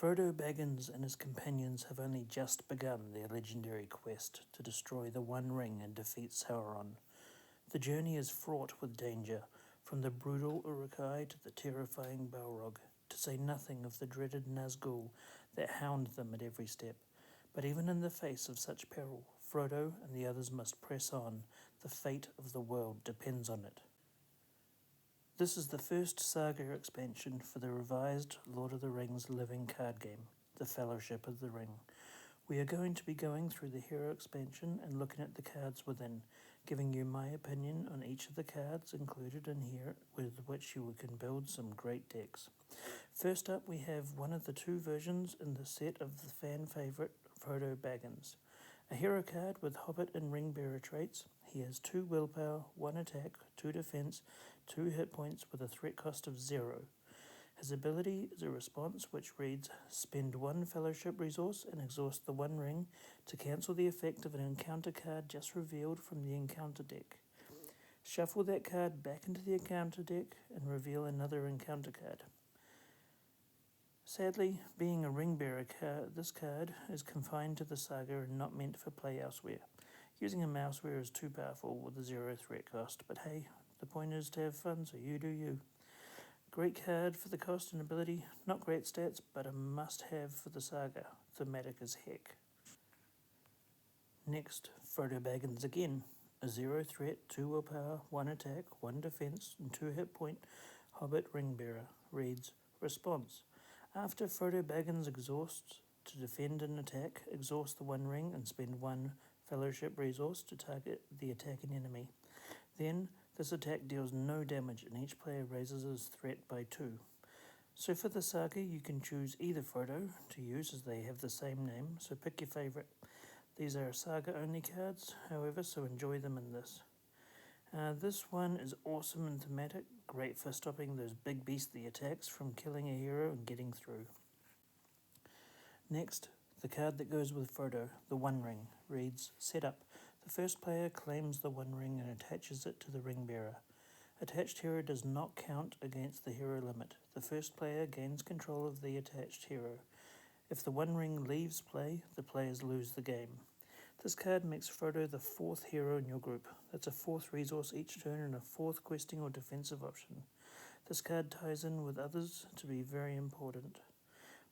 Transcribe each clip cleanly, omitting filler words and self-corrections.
Frodo Baggins and his companions have only just begun their legendary quest to destroy the One Ring and defeat Sauron. The journey is fraught with danger, from the brutal Uruk-hai to the terrifying Balrog, to say nothing of the dreaded Nazgul that hound them at every step. But even in the face of such peril, Frodo and the others must press on. The fate of the world depends on it. This is the first Saga expansion for the revised Lord of the Rings living card game, The Fellowship of the Ring. We are going to be going through the hero expansion and looking at the cards within, giving you my opinion on each of the cards included in here, with which you can build some great decks. First up, we have one of the two versions in the set of the fan favourite Frodo Baggins. A hero card with Hobbit and Ring Bearer traits. He has 2 willpower, 1 attack, 2 defense, 2 hit points with a threat cost of 0. His ability is a response which reads, spend 1 fellowship resource and exhaust the 1 ring to cancel the effect of an encounter card just revealed from the encounter deck. Shuffle that card back into the encounter deck and reveal another encounter card. Sadly, being a ring bearer card, this card is confined to the saga and not meant for play elsewhere. Using him elsewhere is too powerful with a 0 threat cost, but hey, the point is to have fun, so you do you. Great card for the cost and ability, not great stats, but a must-have for the saga. Thematic as heck. Next, Frodo Baggins again. A 0 threat, 2 willpower, 1 attack, 1 defense, and 2 hit point Hobbit Ring Bearer. Reads, response. After Frodo Baggins exhausts to defend an attack, exhaust the 1 ring and spend 1 fellowship resource to target the attacking enemy. Then, this attack deals no damage and each player raises his threat by 2. So for the saga, you can choose either Frodo to use as they have the same name, so pick your favourite. These are saga-only cards, however, so enjoy them in this. This one is awesome and thematic, great for stopping those big beastly attacks from killing a hero and getting through. Next, the card that goes with Frodo, the One Ring, reads, Setup. The first player claims the One Ring and attaches it to the Ring Bearer. Attached hero does not count against the hero limit. The first player gains control of the attached hero. If the One Ring leaves play, the players lose the game. This card makes Frodo the 4th hero in your group. That's a 4th resource each turn and a 4th questing or defensive option. This card ties in with others to be very important.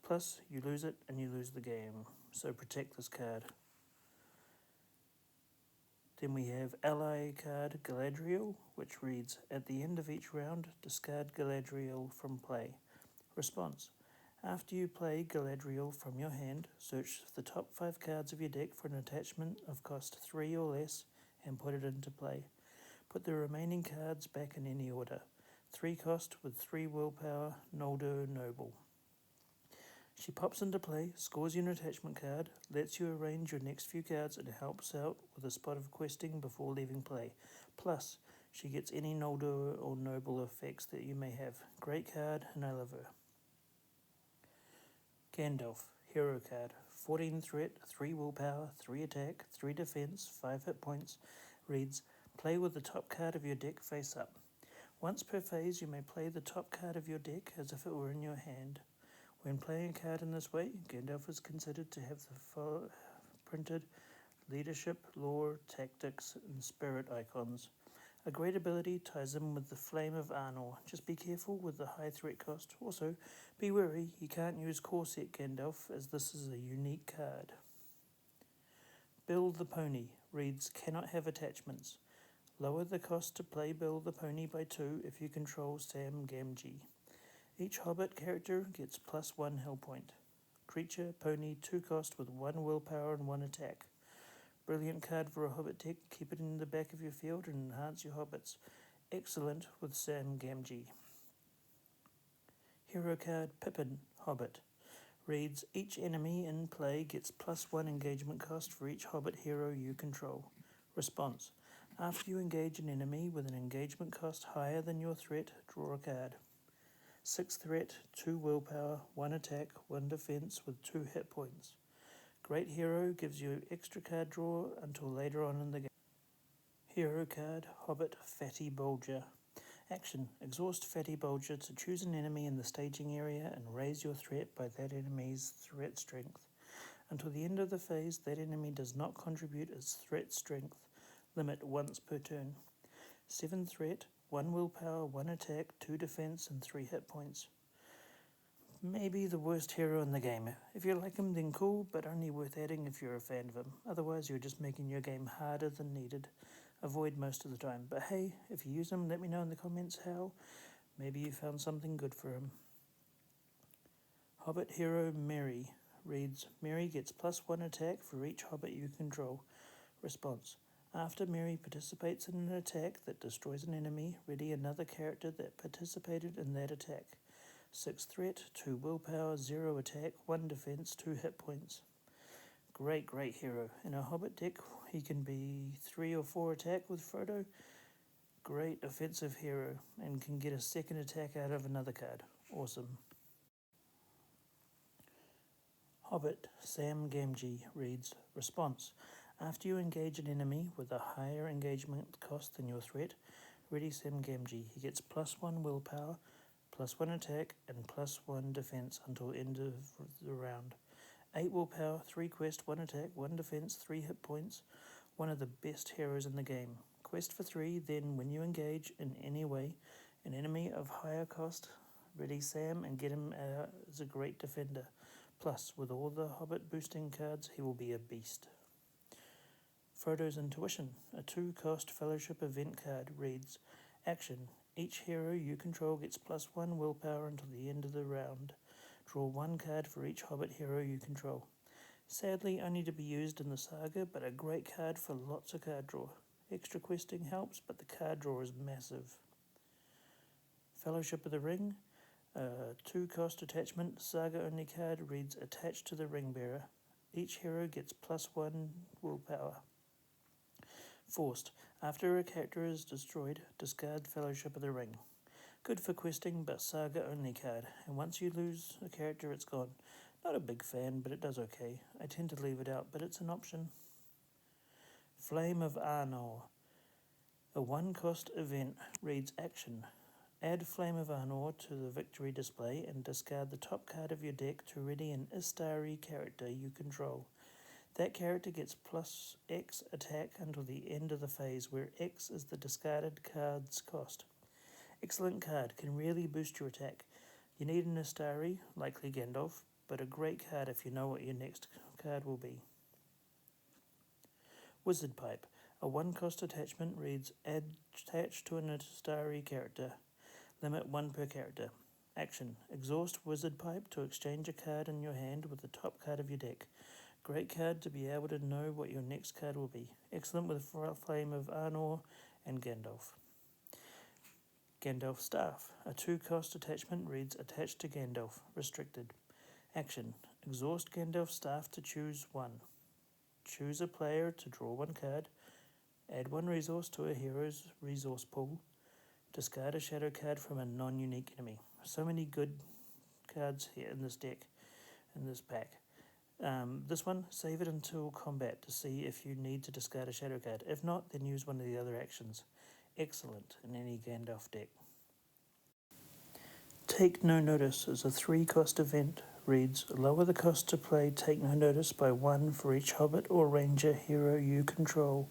Plus, you lose it and you lose the game, so protect this card. Then we have ally card Galadriel, which reads, at the end of each round, discard Galadriel from play. Response. After you play Galadriel from your hand, search the top 5 cards of your deck for an attachment of cost 3 or less and put it into play. Put the remaining cards back in any order. 3 cost with 3 willpower, Noldor Noble. She pops into play, scores you an attachment card, lets you arrange your next few cards and helps out with a spot of questing before leaving play. Plus, she gets any Noldor or Noble effects that you may have. Great card and I love her. Gandalf, hero card, 14 threat, 3 willpower, 3 attack, 3 defense, 5 hit points, reads, play with the top card of your deck face up. Once per phase, you may play the top card of your deck as if it were in your hand. When playing a card in this way, Gandalf is considered to have the printed leadership, lore, tactics, and spirit icons. A great ability ties in with the Flame of Arnor. Just be careful with the high threat cost. Also, be wary, you can't use core set Gandalf as this is a unique card. Bill the Pony reads, cannot have attachments. Lower the cost to play Bill the Pony by 2 if you control Sam Gamgee. Each Hobbit character gets +1 hell point. Creature, pony, 2 cost with 1 willpower and 1 attack. Brilliant card for a Hobbit deck. Keep it in the back of your field and enhance your Hobbits. Excellent with Sam Gamgee. Hero card Pippin, Hobbit. Reads, each enemy in play gets +1 engagement cost for each Hobbit hero you control. Response. After you engage an enemy with an engagement cost higher than your threat, draw a card. 6 threat, 2 willpower, 1 attack, 1 defense with 2 hit points. Great hero gives you extra card draw until later on in the game. Hero card Hobbit Fatty Bulger. Action. Exhaust Fatty Bulger to choose an enemy in the staging area and raise your threat by that enemy's threat strength. Until the end of the phase, that enemy does not contribute its threat strength limit once per turn. 7 threat, 1 willpower, 1 attack, 2 defense, and 3 hit points. Maybe the worst hero in the game. If you like him, then cool, but only worth adding if you're a fan of him. Otherwise, you're just making your game harder than needed. Avoid most of the time. But hey, if you use him, let me know in the comments how. Maybe you found something good for him. Hobbit hero Merry reads, Merry gets +1 attack for each Hobbit you control. Response. After Merry participates in an attack that destroys an enemy, ready another character that participated in that attack. 6 threat, 2 willpower, 0 attack, 1 defense, 2 hit points. Great hero. In a Hobbit deck, he can be 3 or 4 attack with Frodo. Great offensive hero, and can get a second attack out of another card. Awesome. Hobbit Sam Gamgee reads, Response. After you engage an enemy with a higher engagement cost than your threat, ready Sam Gamgee. He gets +1 willpower, +1 attack, and +1 defense until end of the round. 8 willpower, 3 quest, 1 attack, 1 defense, 3 hit points. One of the best heroes in the game. Quest for 3, then when you engage in any way an enemy of higher cost, ready Sam and get him as a great defender. Plus, with all the Hobbit boosting cards, he will be a beast. Frodo's Intuition, a 2-cost Fellowship event card, reads, Action. Each hero you control gets +1 willpower until the end of the round. Draw 1 card for each Hobbit hero you control. Sadly, only to be used in the Saga, but a great card for lots of card draw. Extra questing helps, but the card draw is massive. Fellowship of the Ring, a 2-cost attachment Saga-only card, reads Attached to the Ring Bearer. Each hero gets +1 willpower. Forced. After a character is destroyed, discard Fellowship of the Ring. Good for questing, but Saga-only card, and once you lose a character, it's gone. Not a big fan, but it does okay. I tend to leave it out, but it's an option. Flame of Arnor. A 1-cost event, reads Action. Add Flame of Arnor to the victory display and discard the top card of your deck to ready an Istari character you control. That character gets +X attack until the end of the phase, where X is the discarded card's cost. Excellent card, can really boost your attack. You need an Istari, likely Gandalf, but a great card if you know what your next card will be. Wizard Pipe. A 1-cost attachment, reads Attached to an Istari character. Limit 1 per character. Action. Exhaust Wizard Pipe to exchange a card in your hand with the top card of your deck. Great card to be able to know what your next card will be. Excellent with Flame of Arnor and Gandalf. Gandalf Staff. A 2-cost attachment, reads Attached to Gandalf. Restricted. Action. Exhaust Gandalf Staff to choose 1. Choose a player to draw 1 card. Add 1 resource to a hero's resource pool. Discard a shadow card from a non-unique enemy. So many good cards here in this deck, in this pack. This one, save it until combat to see if you need to discard a shadow card. If not, then use one of the other actions. Excellent in any Gandalf deck. Take No Notice is a 3-cost event. Reads, lower the cost to play Take No Notice by 1 for each Hobbit or Ranger hero you control.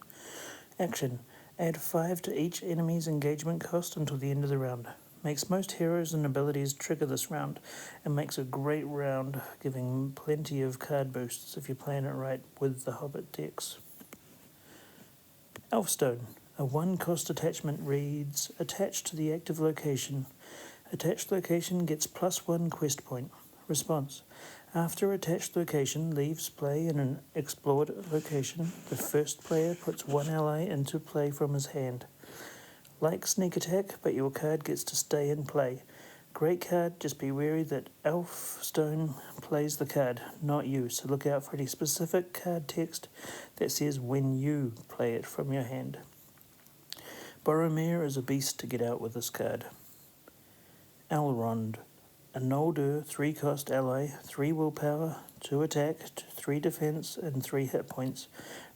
Action. Add 5 to each enemy's engagement cost until the end of the round. Makes most heroes and abilities trigger this round, and makes a great round, giving plenty of card boosts if you're playing it right with the Hobbit decks. Elfstone. A 1-cost attachment, reads Attached to the active location. Attached location gets +1 quest point. Response. After attached location leaves play in an explored location, the first player puts 1 ally into play from his hand. Like Sneak Attack, but your card gets to stay in play. Great card, just be wary that Elfstone plays the card, not you, so look out for any specific card text that says when you play it from your hand. Boromir is a beast to get out with this card. Elrond. A Noldor 3-cost ally, 3 willpower, 2 attack, 3 defense, and 3 hit points.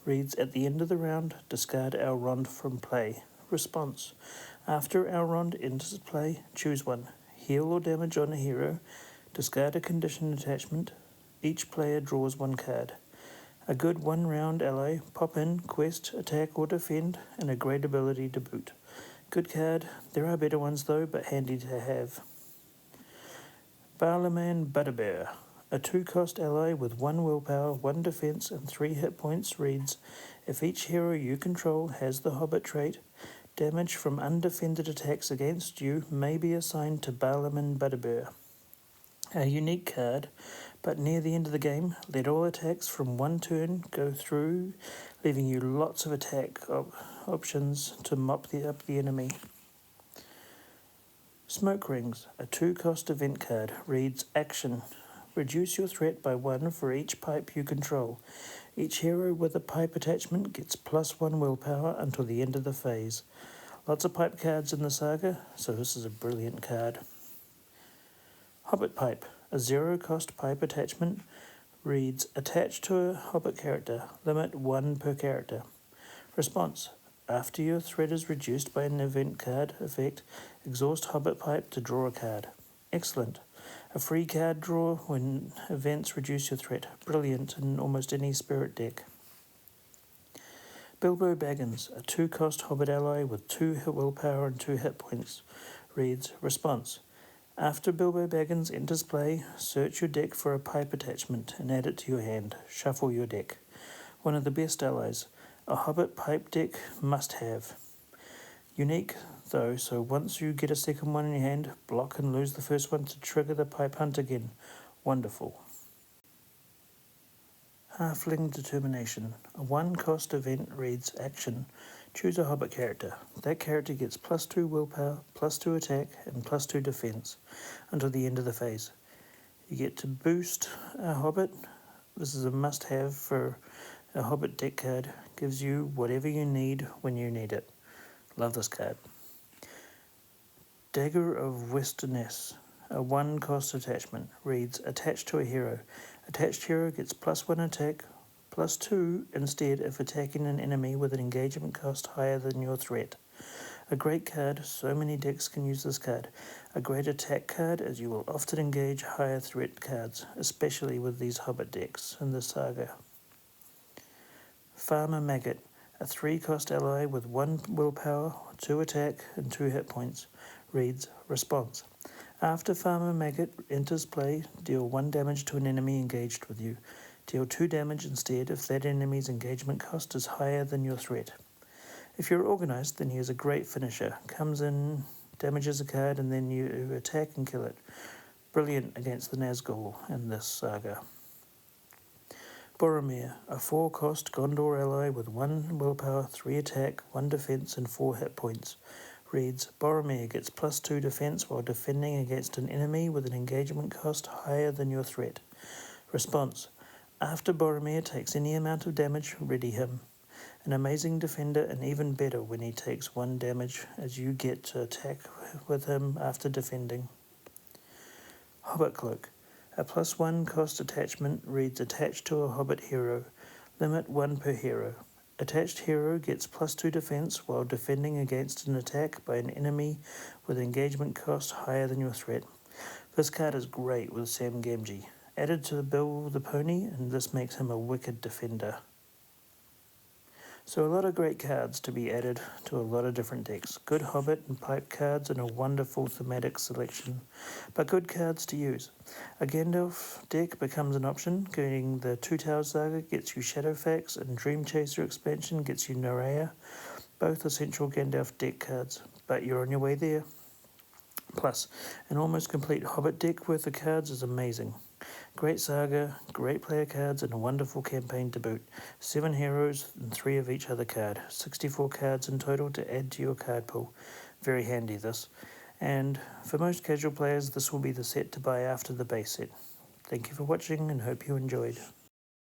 Reads, at the end of the round, discard Elrond from play. Response. After Elrond enters play, choose one. Heal or damage on a hero. Discard a condition attachment. Each player draws one card. A good one-round ally, pop in, quest, attack or defend, and a great ability to boot. Good card. There are better ones though, but handy to have. Barlaman Butterbear. A 2-cost ally with 1 willpower, 1 defense, and 3 hit points reads, if each hero you control has the Hobbit trait, damage from undefended attacks against you may be assigned to Barlaman Butterbear. A unique card, but near the end of the game, let all attacks from one turn go through, leaving you lots of attack options to mop up the enemy. Smoke Rings, a 2-cost event card, reads Action. Reduce your threat by 1 for each pipe you control. Each hero with a pipe attachment gets +1 willpower until the end of the phase. Lots of pipe cards in the Saga, so this is a brilliant card. Hobbit Pipe, a 0-cost pipe attachment, reads Attached to a Hobbit character, limit 1 per character. Response, after your threat is reduced by an event card effect, exhaust Hobbit Pipe to draw a card. Excellent. A free card draw when events reduce your threat. Brilliant in almost any spirit deck. Bilbo Baggins, a 2-cost Hobbit ally with 2 willpower and 2 hit points, reads Response. After Bilbo Baggins enters play, search your deck for a pipe attachment and add it to your hand. Shuffle your deck. One of the best allies. A Hobbit pipe deck must have. Unique though, so once you get a second one in your hand, block and lose the first one to trigger the pipe hunt again. Wonderful. Halfling Determination. A 1-cost event reads Action. Choose a Hobbit character. That character gets +2 willpower, +2 attack, and +2 defense until the end of the phase. You get to boost a Hobbit. This is a must-have for a Hobbit deck card. Gives you whatever you need when you need it. Love this card. Dagger of Westerness. A 1-cost attachment reads Attached to a hero. Attached hero gets +1 attack, +2 instead if attacking an enemy with an engagement cost higher than your threat. A great card, so many decks can use this card. A great attack card as you will often engage higher threat cards, especially with these Hobbit decks in the Saga. Farmer Maggot, a 3-cost ally with 1 willpower, 2 attack and 2 hit points, reads Response. After Farmer Maggot enters play, deal 1 damage to an enemy engaged with you. Deal 2 damage instead if that enemy's engagement cost is higher than your threat. If you're organised, then he is a great finisher. Comes in, damages a card, and then you attack and kill it. Brilliant against the Nazgul in this Saga. Boromir, a 4-cost Gondor ally with 1 willpower, 3 attack, 1 defense, and 4 hit points. Reads, Boromir gets +2 defense while defending against an enemy with an engagement cost higher than your threat. Response, after Boromir takes any amount of damage, ready him. An amazing defender and even better when he takes 1 damage as you get to attack with him after defending. Hobbit Cloak, a +1 cost attachment reads Attached to a Hobbit hero, limit 1 per hero. Attached hero gets +2 defense while defending against an attack by an enemy with engagement cost higher than your threat. This card is great with Sam Gamgee. Added to the Bill the Pony, and this makes him a wicked defender. So a lot of great cards to be added to a lot of different decks. Good Hobbit and Pipe cards and a wonderful thematic selection, but good cards to use. A Gandalf deck becomes an option, getting the Two Towers Saga gets you Shadowfax and Dream Chaser expansion gets you Naraya, both essential Gandalf deck cards, but you're on your way there. Plus, an almost complete Hobbit deck worth of cards is amazing. Great Saga, great player cards, and a wonderful campaign to boot. 7 heroes and 3 of each other card. 64 cards in total to add to your card pool. Very handy this. And for most casual players, this will be the set to buy after the base set. Thank you for watching and hope you enjoyed.